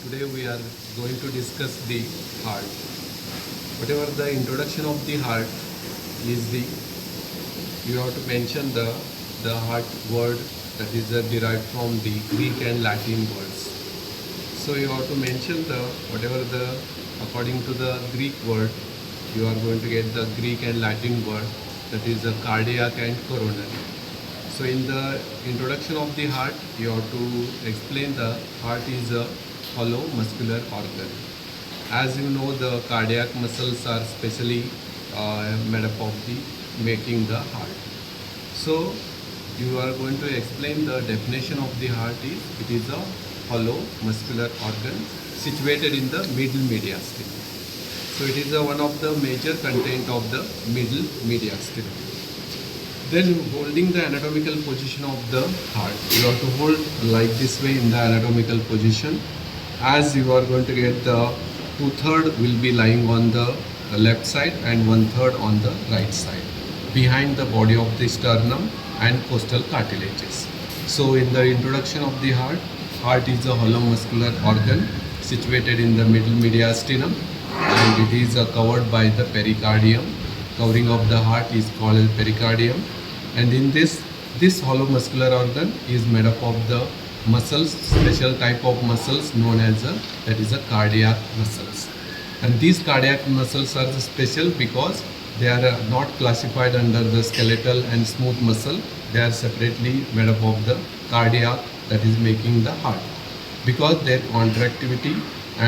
Today we are going to discuss the heart. Whatever the introduction of the heart is, you have to mention the heart word that is derived from the Greek and Latin words. So you have to mention according to the Greek word, you are going to get the Greek and Latin word, that is cardiac and coronary. So in the introduction of the heart, you have to explain the heart is a hollow muscular organ. As you know, the cardiac muscles are specially made up of making the heart. So you are going to explain the definition of the heart is it is a hollow muscular organ situated in the middle mediastinum. So it is one of the major content of the middle mediastinum. Then holding the anatomical position of the heart, you have to hold like this way in the anatomical position. As you are going to get the 2/3 will be lying on the left side and 1/3 on the right side behind the body of the sternum and costal cartilages. So in the introduction of the heart is a hollow muscular organ situated in the middle mediastinum, and it is covered by the pericardium. Covering of the heart is called as pericardium, and in this hollow muscular organ is made up of the muscles, special type of muscles known as that is a cardiac muscles. And these cardiac muscles are special because they are not classified under the skeletal and smooth muscle. They are separately made up of the cardiac, that is making the heart, because their contractivity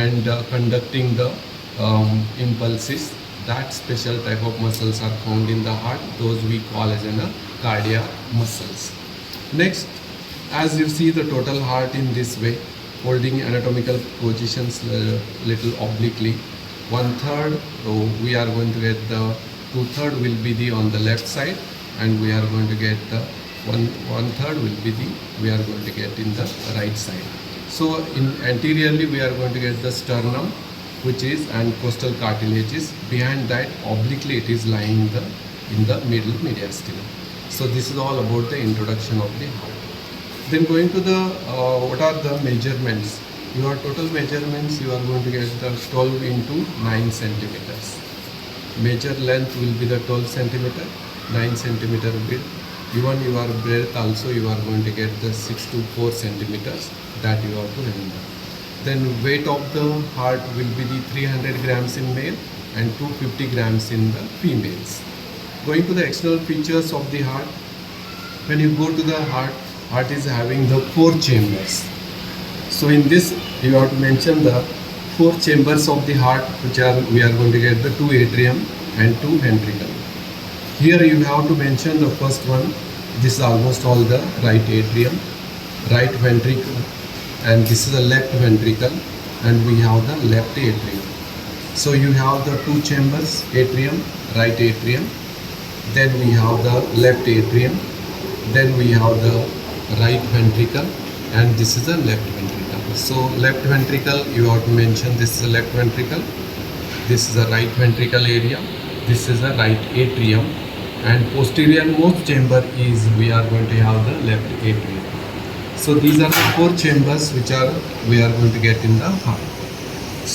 and conducting the impulses, that special type of muscles are found in the heart. Those we call as cardiac muscles. Next, as you see the total heart in this way, holding anatomical positions little obliquely, 1/3 we are going to get the 2/3 will be the on the left side, and we are going to get the 1/3 will be the we are going to get in the right side. So in anteriorly we are going to get the sternum, which is and costal cartilages. Behind that obliquely it is lying in the middle mediastinum. So this is all about the introduction of the heart. Then going to the what are the measurements? Your total measurements, you are going to get the 12 into 9 centimeters. Major length will be the 12 centimeter, 9 centimeter width. Even your breadth also you are going to get the 6 to 4 centimeters, that you have to remember. Then weight of the heart will be the 300 grams in male and 250 grams in the females. Going to the external features of the heart, when you go to the heart is having the 4 chambers. So in this you have to mention the 4 chambers of the heart, which are we are going to get the 2 atrium and 2 ventricle. Here you have to mention the first one. This is almost all the right atrium, right ventricle, and this is the left ventricle, and we have the left atrium. So you have the 2 chambers, atrium, right atrium, then we have the left atrium, then we have the right ventricle, and this is the left ventricle. So left ventricle you have to mention this is the left ventricle, this is the right ventricle area, this is the right atrium, and posterior most chamber is we are going to have the left atrium. So these are the 4 chambers which we are going to get in the heart.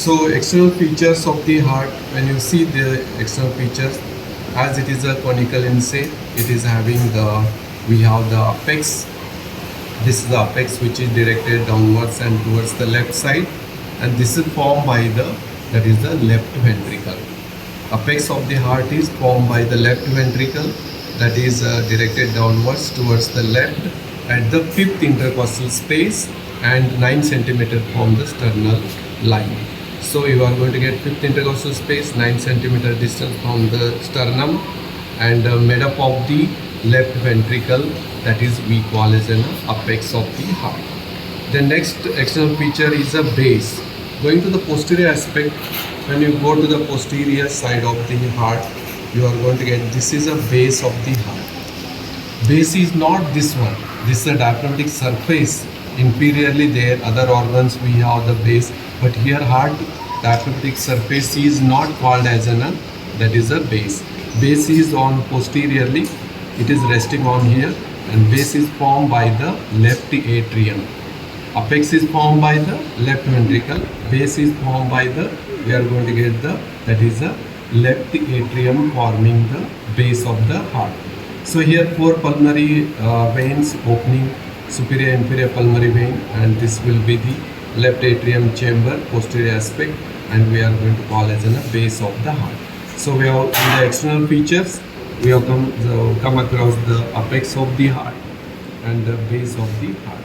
So external features of the heart, when you see the external features, as it is a conical in shape, it is having we have the apex. This is the apex which is directed downwards and towards the left side, and this is formed by that is the left ventricle. Apex of the heart is formed by the left ventricle, that is directed downwards towards the left at the 5th intercostal space and 9 centimeter from the sternal line. So you are going to get 5th intercostal space, 9 centimeter distance from the sternum, and made up of the left ventricle, that is we call as an apex of the heart. The next external feature is a base. Going to the posterior aspect, when you go to the posterior side of the heart, you are going to get this is a base of the heart. Base is not this one. This is a diaphragmatic surface. Inferiorly there, other organs we have the base, but here heart diaphragmatic surface is not called as that is a base. Base is on posteriorly. It is resting on here, and base is formed by the left atrium. Apex is formed by the left ventricle, base is formed by the, we are going to get the, that is the left atrium forming the base of the heart. So here 4 pulmonary veins opening, superior inferior pulmonary vein, and this will be the left atrium chamber, posterior aspect, and we are going to call as a base of the heart. So we have in the external features, we have come across the apex of the heart and the base of the heart.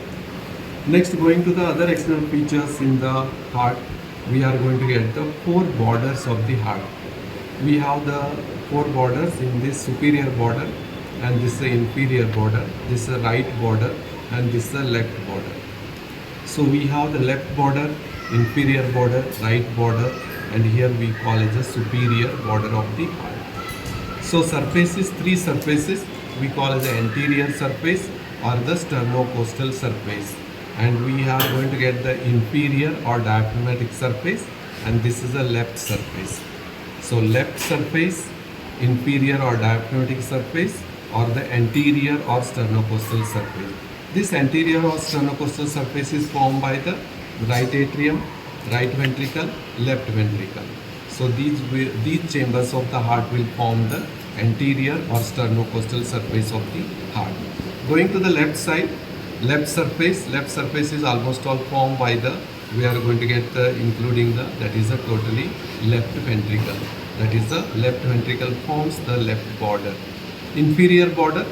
Next, going to the other external features in the heart, we are going to get the 4 borders of the heart. We have the 4 borders in this superior border, and this is the inferior border, this is the right border, and this is the left border. So we have the left border, inferior border, right border, and here we call it the superior border of the heart. So surfaces, 3 surfaces, we call it the anterior surface or the sternocostal surface. And we are going to get the inferior or diaphragmatic surface, and this is the left surface. So left surface, inferior or diaphragmatic surface, or the anterior or sternocostal surface. This anterior or sternocostal surface is formed by the right atrium, right ventricle, left ventricle. So these chambers of the heart will form the anterior or sternocostal surface of the heart. Going to the left side, left surface is almost all formed by the, we are going to get the, including the, that is a totally left ventricle. That is the left ventricle forms the left border. Inferior border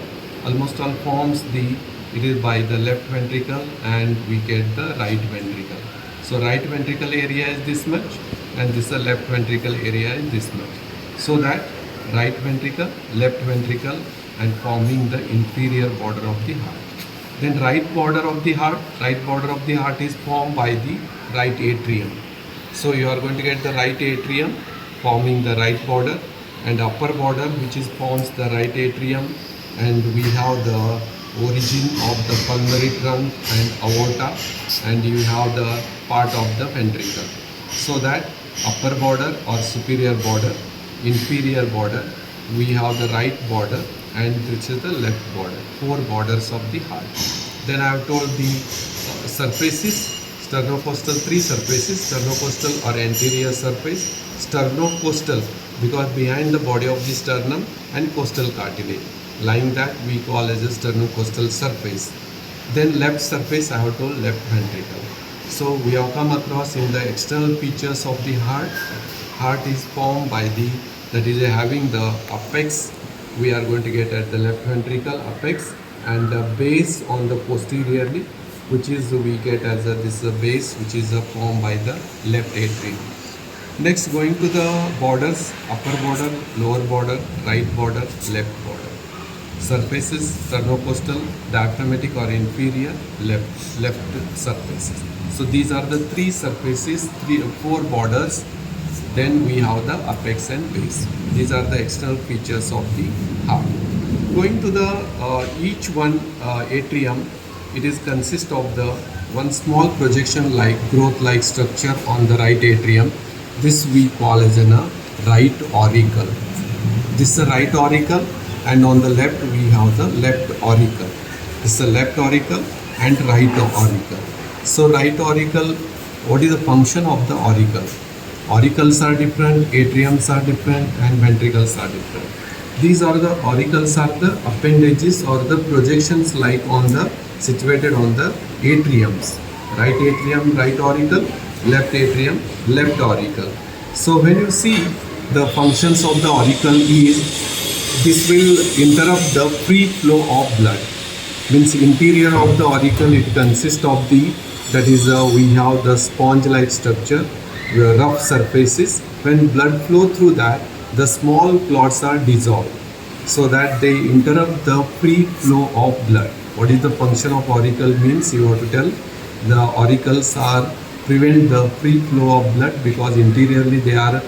almost all forms the, it is by the left ventricle, and we get the right ventricle. So right ventricle area is this much, and this left ventricle area is this much. So that right ventricle, left ventricle, and forming the inferior border of the heart. Then right border of the heart is formed by the right atrium. So you are going to get the right atrium forming the right border, and upper border which is forms the right atrium, and we have the origin of the pulmonary trunk and aorta, and you have the part of the ventricle. So that upper border or superior border, inferior border, we have the right border, and this is the left border, 4 borders of the heart. Then I have told the surfaces, sternocostal, 3 surfaces, sternocostal or anterior surface, sternocostal because behind the body of the sternum, and costal cartilage. Lying that we call as a sternocostal surface. Then left surface, I have told left ventricle. So we have come across in the external features of the heart. Heart is formed by the, that is having the apex, we are going to get at the left ventricle apex, and the base on the posteriorly, which is we get as a, this is a base which is formed by the left atrium. Next, going to the borders, upper border, lower border, right border, left border. Surfaces, sternocostal, diaphragmatic or inferior, left surfaces. So these are the 3 surfaces, 4 borders. Then we have the apex and base. These are the external features of the heart. Going to the each one atrium, it is consist of the one small projection like growth like structure on the right atrium. This we call as a right auricle. This is a right auricle, and on the left we have the left auricle. This is a left auricle and right auricle. So right auricle, what is the function of the auricle? Auricles are different, atriums are different, and ventricles are different. These are the auricles are the appendages or the projections like on the situated on the atriums. Right atrium, right auricle, left atrium, left auricle. So when you see the functions of the auricle is, this will interrupt the free flow of blood. Means interior of the auricle, it consists of the, that is we have the sponge-like structure, rough surfaces. When blood flow through that, the small clots are dissolved, so that they interrupt the free flow of blood. What is the function of auricle means? You have to tell. The auricles are prevent the free flow of blood because interiorly they are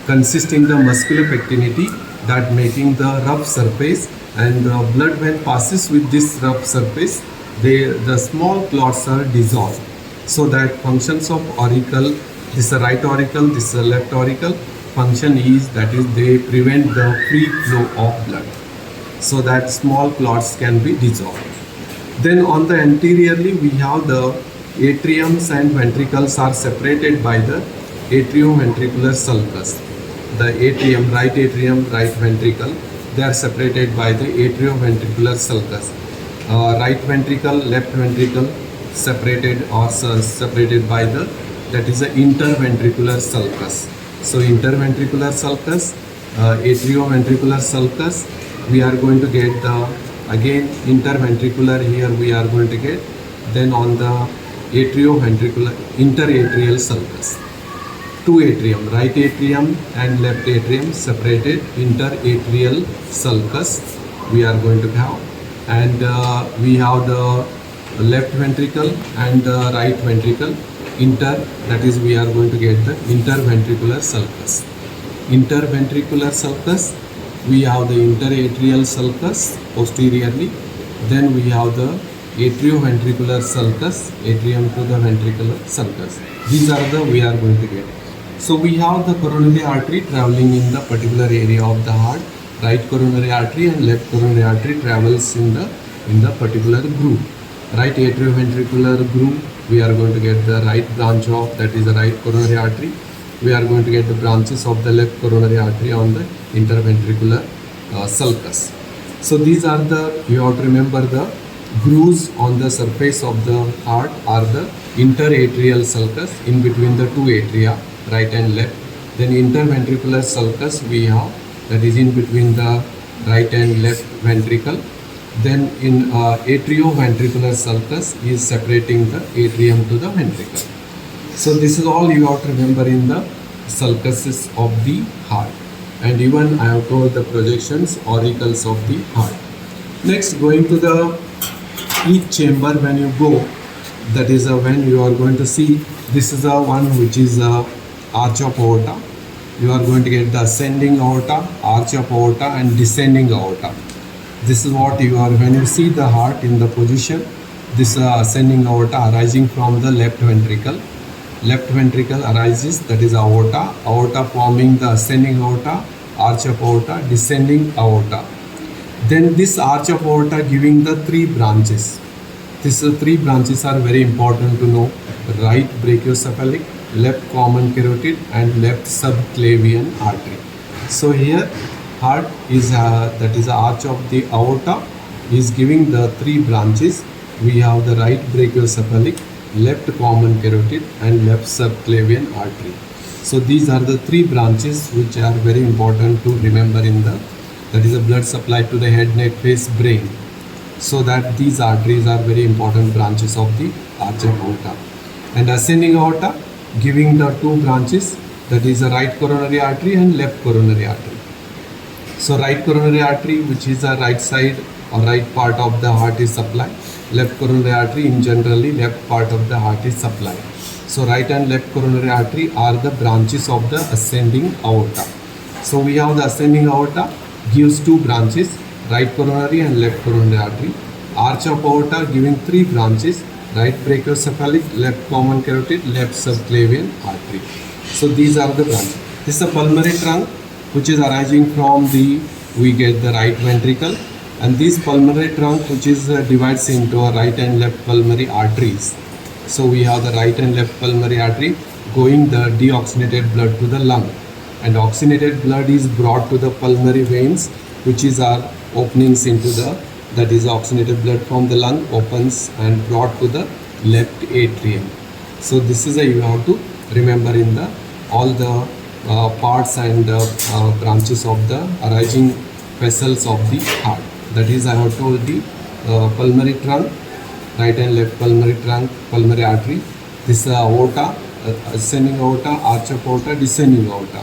consisting the muscular pectinity that making the rough surface, and the blood when passes with this rough surface, the small clots are dissolved. So that functions of auricle, this is a right auricle, this is a left auricle. Function is, that is they prevent the free flow of blood, so that small clots can be dissolved. Then on the anteriorly we have the atriums and ventricles are separated by the atrioventricular sulcus. The atrium, right ventricle, they are separated by the atrioventricular sulcus. Right ventricle, left ventricle separated by the, that is the interventricular sulcus. So interventricular sulcus, atrioventricular sulcus, we are going to get the, again interventricular here we are going to get, then on the atrioventricular, interatrial sulcus. Two atrium, right atrium and left atrium separated interatrial sulcus we are going to have, and we have the left ventricle and the right ventricle that is we are going to get the interventricular sulcus. Interventricular sulcus, we have the interatrial sulcus posteriorly, then we have the atrioventricular sulcus, atrium to the ventricular sulcus. These are the we are going to get. So we have the coronary artery traveling in the particular area of the heart. Right coronary artery and left coronary artery travels in the particular groove. Right atrioventricular groove, we are going to get the right branch of, that is the right coronary artery. We are going to get the branches of the left coronary artery on the interventricular sulcus. So these are the, you have to remember the grooves on the surface of the heart are the interatrial sulcus in between the two atria, right and left. Then interventricular sulcus we have, that is in between the right and left ventricle. Then in atrioventricular sulcus is separating the atrium to the ventricle. So this is all you have to remember in the sulcuses of the heart. And even I have told the projections, auricals of the heart. Next, going to the each chamber when you go, that is when you are going to see, this is the one which is arch of aorta. You are going to get the ascending aorta, arch of aorta and descending aorta. This is what you are, when you see the heart in the position, this ascending aorta arising from the left ventricle. Left ventricle arises, that is aorta, aorta forming the ascending aorta, arch of aorta, descending aorta. Then this arch of aorta giving the three branches. These three branches are very important to know: right brachiocephalic, left common carotid and left subclavian artery. So here heart is that is the arch of the aorta is giving the three branches. We have the right brachiocephalic, left common carotid and left subclavian artery. So these are the three branches which are very important to remember in the, that is a blood supply to the head, neck, face, brain. So that these arteries are very important branches of the arch of aorta. And ascending aorta giving the two branches, that is the right coronary artery and left coronary artery. So right coronary artery, which is the right side or right part of the heart, is supplied. Left coronary artery, in generally left part of the heart is supplied. So right and left coronary artery are the branches of the ascending aorta. So we have the ascending aorta gives two branches, right coronary and left coronary artery. Arch of aorta giving three branches, right brachiocephalic, left common carotid, left subclavian artery. So these are the branches. This is a pulmonary trunk which is arising from the, we get the right ventricle, and this pulmonary trunk which is divides into a right and left pulmonary arteries. So we have the right and left pulmonary artery going the deoxygenated blood to the lung, and oxygenated blood is brought to the pulmonary veins, which is our openings into the, that is oxygenated blood from the lung opens and brought to the left atrium. So this is a, you have to remember in the all the parts and branches of the arising vessels of the heart. That is, I have told the pulmonary trunk, right and left pulmonary trunk, pulmonary artery. This is aorta, ascending aorta, arch of aorta, descending aorta.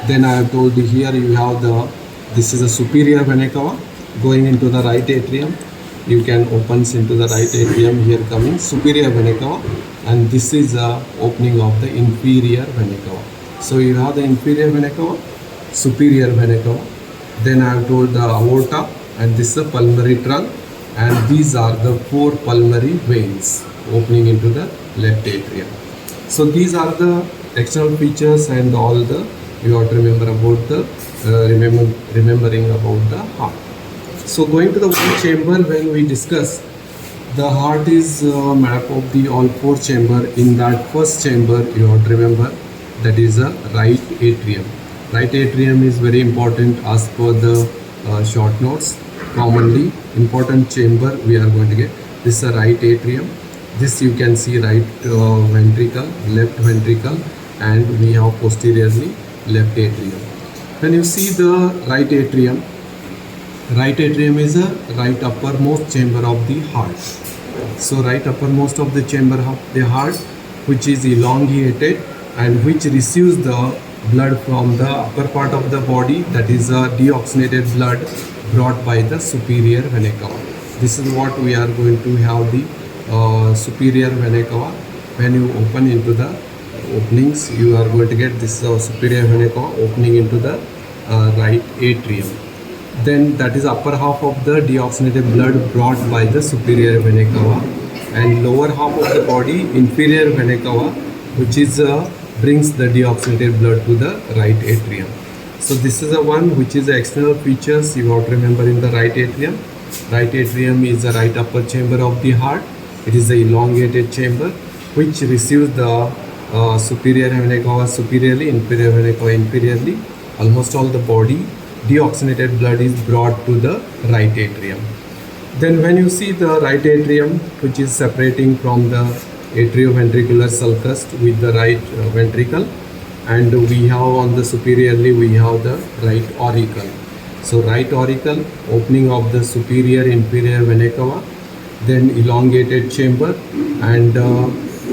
Then I have told you here you have the, this is a superior vena cava going into the right atrium. You can opens into the right atrium, here coming superior vena cava, and this is the opening of the inferior vena cava. So you have the inferior vena cava, superior vena cava. Then I have told the aorta, and this is the pulmonary trunk, and these are the four pulmonary veins opening into the left atrium. So these are the external features and all the, you have to remember about the remembering about the heart. So going to the one chamber, when we discuss The heart is made up of the all four chamber. In that first chamber, you have to remember that is a right atrium. Right atrium is very important as per the short notes. Commonly important chamber we are going to get. This is a right atrium. This you can see right ventricle, left ventricle, and we have posteriorly left atrium. When you see the right atrium is a right uppermost chamber of the heart. So right uppermost of the chamber of the heart, which is elongated and which receives the blood from the upper part of the body, that is a deoxygenated blood brought by the superior vena cava. This is what we are going to have the superior vena cava. When you open into the openings, you are going to get this superior vena cava opening into the right atrium. Then that is upper half of the deoxygenated blood brought by the superior vena cava, and lower half of the body, inferior vena cava, which is brings the deoxygenated blood to the right atrium. So this is the one which is the external features you have to remember in the right atrium. Right atrium is the right upper chamber of the heart. It is the elongated chamber which receives the superior vena cava superiorly, inferior vena cava inferiorly. Almost all the body deoxygenated blood is brought to the right atrium. Then when you see the right atrium, which is separating from the atrioventricular sulcus with the right ventricle, and we have on the superiorly we have the right auricle. So right auricle, opening of the superior inferior vena cava, then elongated chamber, and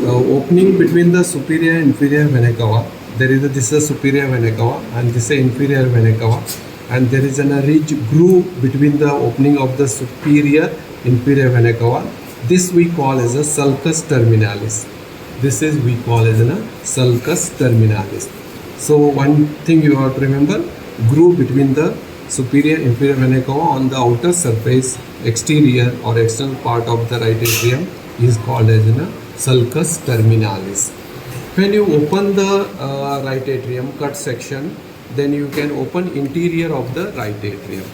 opening between the superior and inferior vena cava. There is this is a superior vena cava and this is inferior vena cava, and there is a ridge groove between the opening of the superior inferior vena cava. This we call as a sulcus terminalis. This is we call as a sulcus terminalis. So one thing you have to remember, groove between the superior inferior vena cava on the outer surface, exterior or external part of the right atrium is called as a sulcus terminalis. When you open the right atrium cut section, then you can open interior of the right atrium.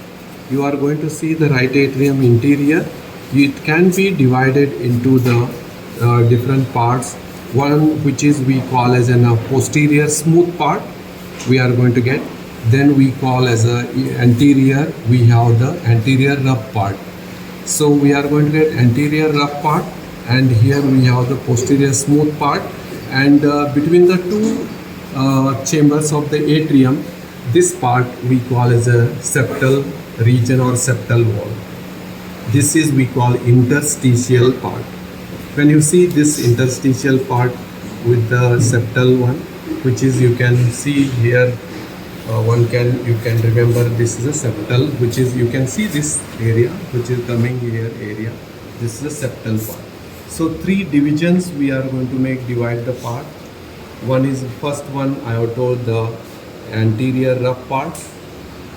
You are going to see the right atrium interior. It can be divided into the different parts. One which is we call as a posterior smooth part we are going to get. Then we call as a anterior, we have the anterior rough part. So we are going to get anterior rough part, and here we have the posterior smooth part, and between the two chambers of the atrium, this part we call as a septal region or septal wall. This is we call interstitial part. When you see this interstitial part with the septal one, which is you can see here, you can remember this is a septal, which is you can see this area which is coming here area. This is a septal part. So three divisions we are going to divide the part. One is first one I have told the anterior rough part,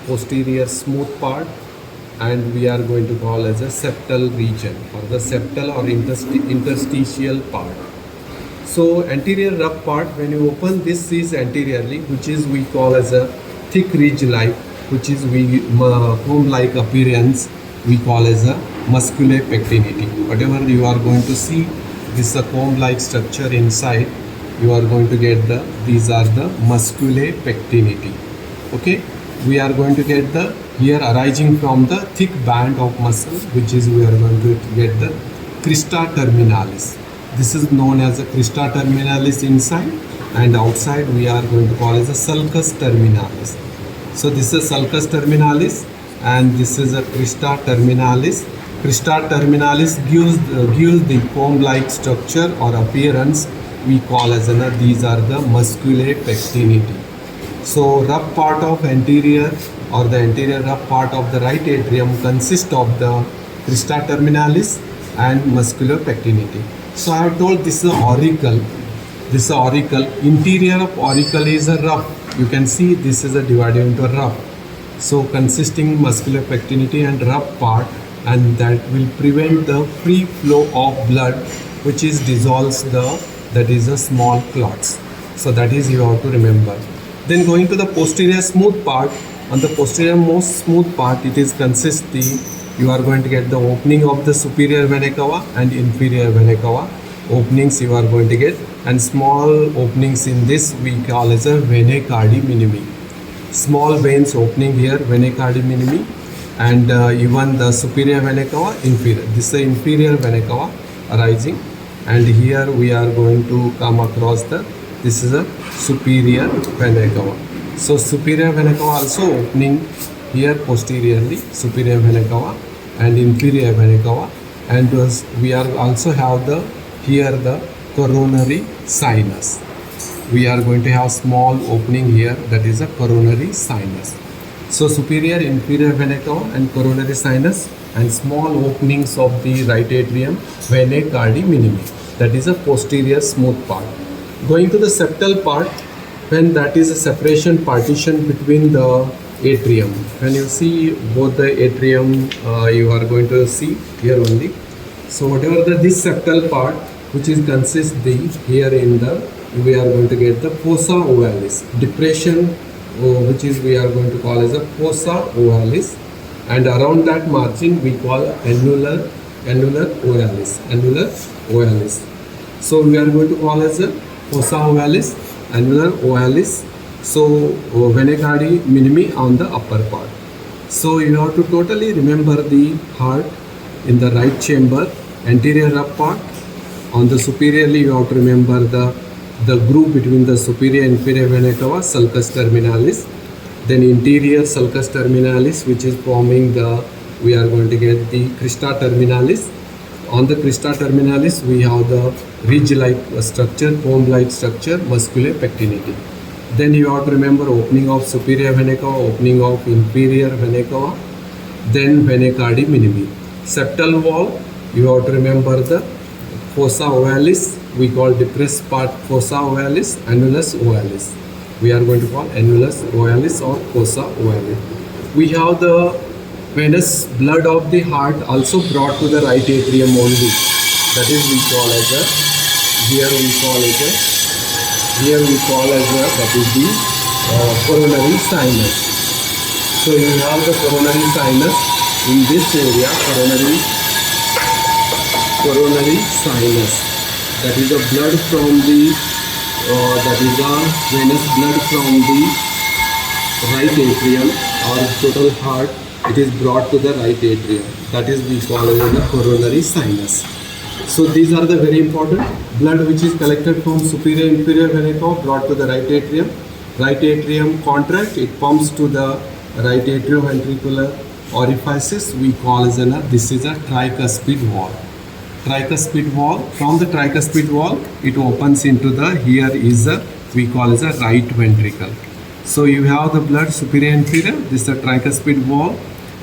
posterior smooth part, and we are going to call as a septal region or the septal or interstitial part. So anterior rough part, when you open this is anteriorly, which is we call as a thick ridge like, which is comb like appearance, we call as a musculae pectinati. Whatever you are going to see this a comb like structure inside, you are going to get these are the musculae pectinati. Okay, we are going to get the here arising from the thick band of muscle, which is we are going to get the crista terminalis. This is known as a crista terminalis inside, and outside we are going to call as a sulcus terminalis. So this is sulcus terminalis and this is a crista terminalis. Crista terminalis gives the comb like structure or appearance we call as these are the musculae pectinati. So rough part of anterior or the anterior rough part of the right atrium consists of the crista terminalis and muscular pectinati. So I have told this is an auricle. This is auricle. Interior of auricle is a rough. You can see this is a divided into a rough. So consisting muscular pectinati and rough part, and that will prevent the free flow of blood, which is dissolves that is a small clots. So that is you have to remember. Then going to the posterior smooth part. On the posterior most smooth part, it is consists the you are going to get the opening of the superior vena cava and inferior vena cava. Openings you are going to get, and small openings in this we call as a venae cardi minimi. Small veins opening here, venae cardi minimi, and even the superior vena cava, inferior. This is the inferior vena cava arising, and here we are going to come across this is a superior vena cava. So superior vena cava also opening here posteriorly, superior vena cava and inferior vena cava, and we are also have here the coronary sinus. We are going to have small opening here, that is a coronary sinus. So superior, inferior vena cava and coronary sinus, and small openings of the right atrium, venae cardi minimi, that is a posterior smooth part. Going to the septal part, when that is a separation partition between the atrium. When you see both the atrium, you are going to see here only. So whatever this septal part, which is consists here in we are going to get the fossa ovalis depression, which is we are going to call as a fossa ovalis, and around that margin we call annular ovalis. So we are going to call as a fossa ovalis, annular ovalis. So venae cardi minimi on the upper part. So you have to totally remember the heart in the right chamber, anterior up part. On the superiorly you have to remember the groove between the superior and inferior vena cava, sulcus terminalis. Then interior sulcus terminalis, which is forming we are going to get the crista terminalis. On the crista terminalis we have the ridge-like structure, comb-like structure, musculae pectinati. Then you have to remember opening of superior vena cava, opening of inferior vena cava, then venae cardi minimi. Septal wall, you have to remember the fossa ovalis, we call depressed part fossa ovalis, annulus ovalis. We are going to call annulus ovalis or fossa ovalis. We have the venous blood of the heart also brought to the right atrium only. That is we call as that is the coronary sinus. So you have the coronary sinus in this area, coronary sinus. That is the blood from that is the venous blood from the right atrium or total heart. It is brought to the right atrium. That is we call as the coronary sinus. So these are the very important blood which is collected from superior inferior vena cava brought to the right atrium. Right atrium contract, it pumps to the right atrioventricular orifices. We call as this is a tricuspid wall. Tricuspid wall. From the tricuspid wall, it opens into here is we call as a right ventricle. So you have the blood superior inferior. This is the tricuspid wall,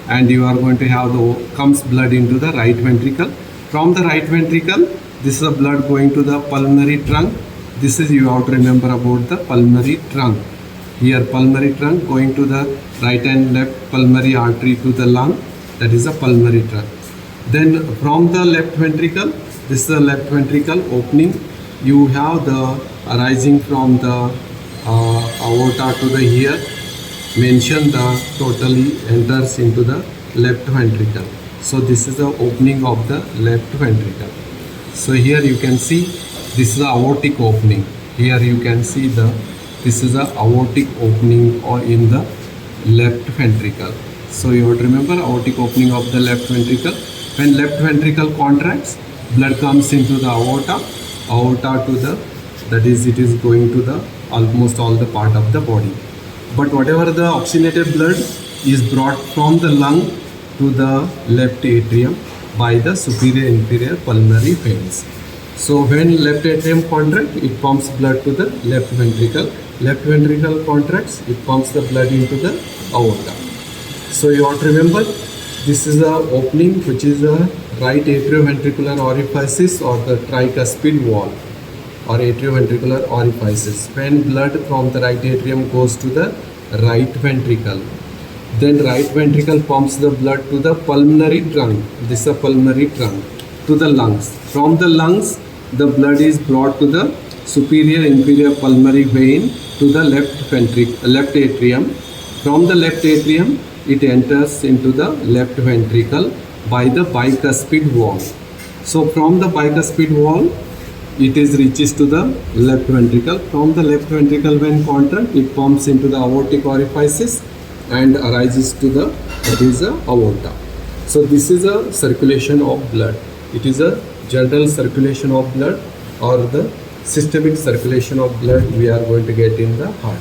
and you are going to have comes blood into the right ventricle. From the right ventricle, this is the blood going to the pulmonary trunk. This is you have to remember about the pulmonary trunk. Here pulmonary trunk going to the right and left pulmonary artery to the lung. That is a pulmonary trunk. Then from the left ventricle, this is the left ventricle opening. You have the arising from the aorta to the here. Mention the totally enters into the left ventricle. So this is the opening of the left ventricle. So here you can see this is the aortic opening. Here you can see this is the aortic opening or in the left ventricle. So you have to remember aortic opening of the left ventricle. When left ventricle contracts, blood comes into the aorta to that is it is going to the almost all the part of the body. But whatever the oxygenated blood is brought from the lung to the left atrium by the superior inferior pulmonary veins. So when left atrium contracts, it pumps blood to the left ventricle. Left ventricle contracts, it pumps the blood into the aorta. So you have to remember this is the opening which is the right atrioventricular orifices or the tricuspid wall or atrioventricular orifices. When blood from the right atrium goes to the right ventricle, then right ventricle pumps the blood to the pulmonary trunk. This is a pulmonary trunk to the lungs. From the lungs, the blood is brought to the superior inferior pulmonary vein to the left atrium. From the left atrium, it enters into the left ventricle by the bicuspid wall. So from the bicuspid wall, it is reaches to the left ventricle. From the left ventricle, when contract, it pumps into the aortic orifices and arises to the, that is the aorta. So this is a circulation of blood. It is a general circulation of blood or the systemic circulation of blood we are going to get in the heart.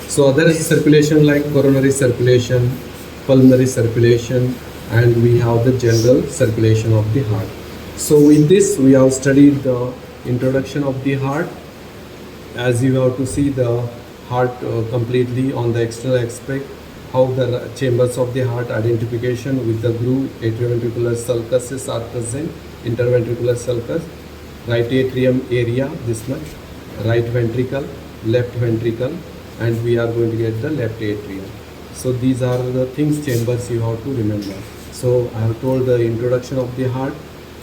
So other circulation like coronary circulation, pulmonary circulation, and we have the general circulation of the heart. So in this we have studied the introduction of the heart, as you have to see the heart completely on the external aspect, how the chambers of the heart identification with the groove, atrioventricular sulcuses are present, interventricular sulcus, right atrium area this much, right ventricle, left ventricle, and we are going to get the left atrium. So these are the things, chambers you have to remember. So I have told the introduction of the heart,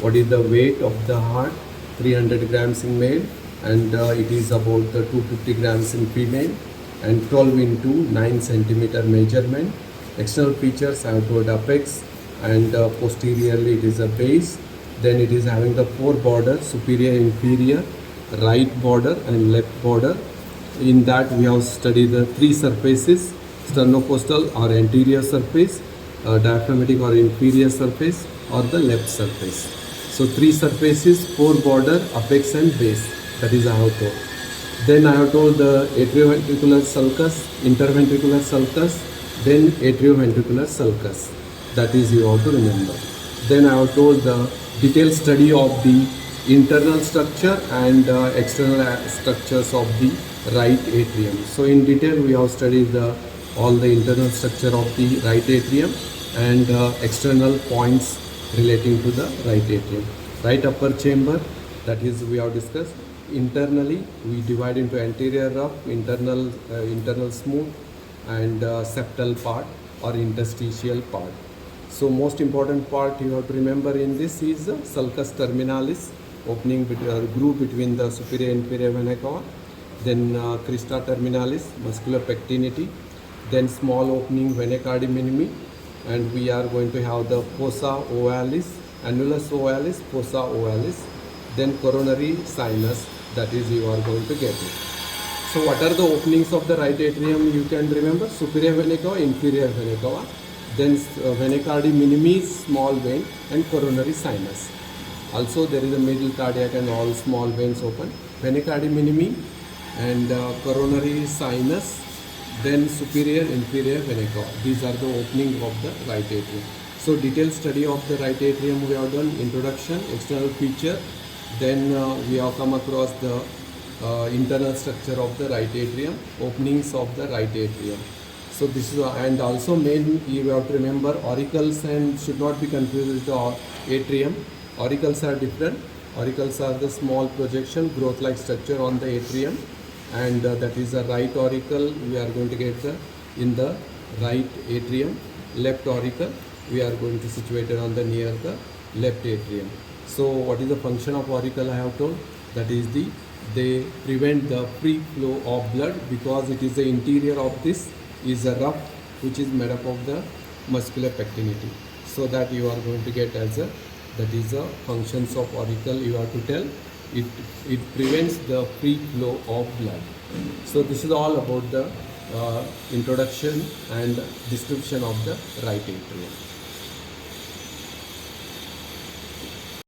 what is the weight of the heart, 300 grams in male, and it is about 250 grams in female, and 12 into 9 centimeter measurement. External features I have told apex, and posteriorly it is a base. Then it is having the 4 borders, superior, inferior, right border and left border. In that we have studied the 3 surfaces, sternocostal or anterior surface, diaphragmatic or inferior surface, or the left surface. So 3 surfaces, 4 border, apex and base. That is I have told. Then I have told the atrioventricular sulcus, interventricular sulcus, then atrioventricular sulcus. That is you have to remember. Then I have told the detailed study of the internal structure and external structures of the right atrium. So in detail we have studied all the internal structure of the right atrium and external points relating to the right atrium. Right upper chamber, that is we have discussed. Internally we divide into anterior rough, internal smooth, and septal part or interstitial part. So most important part you have to remember in this is the sulcus terminalis, opening groove between the superior and inferior vena cava, then crista terminalis, muscular pectinity, then small opening vena cava minimi, and we are going to have the fossa ovalis, annulus ovalis, fossa ovalis, then coronary sinus, that is you are going to get it. So what are the openings of the right atrium? You can remember superior vena cava, inferior vena cava, then vena cava minimi, small vein, and coronary sinus. Also there is a middle cardiac and all small veins open, vena cava minimi and coronary sinus, then superior, inferior vena cava. These are the opening of the right atrium. So detailed study of the right atrium we have done, introduction, external feature, then we have come across the internal structure of the right atrium, openings of the right atrium. So this is and also main you have to remember auricals and should not be confused with the atrium. Auricals are different. Auricals are the small projection growth like structure on the atrium, and that is the right auricle we are going to get in the right atrium. Left auricle we are going to situate it on the near the left atrium. So what is the function of auricle I have told? That is they prevent the free flow of blood, because it is the interior of this is a rough which is made up of the muscular pectinity. So that you are going to get as a, that is the functions of auricle you have to tell. It prevents the free flow of blood. So this is all about the introduction and description of the right atrium.